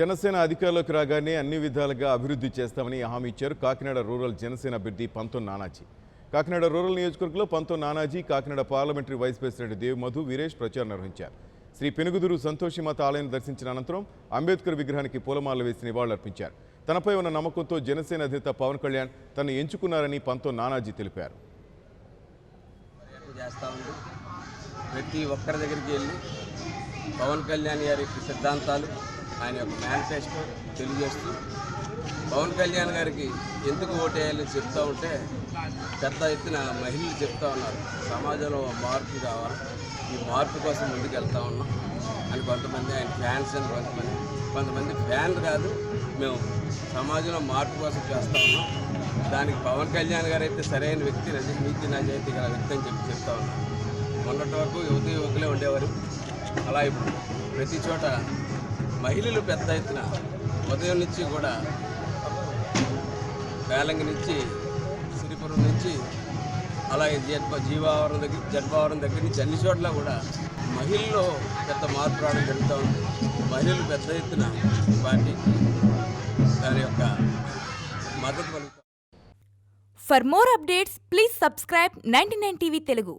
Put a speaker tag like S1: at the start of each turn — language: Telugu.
S1: జనసేన అధికారంలోకి రాగానే అన్ని విధాలుగా అభివృద్ధి చేస్తామని హామీ ఇచ్చారు కాకినాడ రూరల్ జనసేన అభ్యర్థి పంతం నానాజీ. కాకినాడ రూరల్ నియోజకవర్గంలో Pantham Nanaji, Kakinada parliamentary vice president Dev Madhu Veeresh ప్రచారం నిర్వహించారు. శ్రీ పెనుగుదురు సంతోషిమాత ఆలయాన్ని దర్శించిన అనంతరం అంబేద్కర్ విగ్రహానికి పూలమాలలు వేసి నివాళులర్పించారు. తనపై ఉన్న నమ్మకంతో జనసేన అధినేత పవన్ కళ్యాణ్ తనను ఎంచుకున్నారని పంతం నానాజీ తెలిపారు.
S2: ప్రతి ఒక్కరి దగ్గరికి వెళ్ళి పవన్ కళ్యాణ్ గారి సిద్ధాంతాలు, ఆయన యొక్క మేనిఫెస్టో తెలియజేస్తూ పవన్ కళ్యాణ్ గారికి ఎందుకు ఓటేయాలని చెప్తూ ఉంటే పెద్ద ఎత్తున మహిళలు చెప్తూ ఉన్నారు. సమాజంలో మార్పు కావాలి, ఈ మార్పు కోసం ముందుకు వెళ్తూ ఉన్నాం అని కొంతమంది ఆయన ఫ్యాన్స్ అని కొంతమంది ఫ్యాన్ కాదు, మేము సమాజంలో మార్పు కోసం చేస్తూ ఉన్నాం. దానికి పవన్ కళ్యాణ్ గారు అయితే సరైన వ్యక్తి, నీతి నిజాయితీ గల వ్యక్తి అని చెప్తూ ఉన్నారు. మొన్నటి వరకు యువకులే ఉండేవారు, అలా ఇప్పుడు ప్రతి చోట మహిళలు పెద్ద ఎత్తున ఉదయం నుంచి కూడా వేలంగి నుంచి సిరిపురం నుంచి అలాగే జడ్భావరం దగ్గర నుంచి అన్ని చోట్ల కూడా మహిళల్లో పెద్ద మార్పు రావడం జరుగుతూ ఉంది. మహిళలు పెద్ద ఎత్తున పార్టీకి దాని యొక్క మద్దతు పలుకుతారు.
S3: For more updates, please subscribe 99 TV Telugu.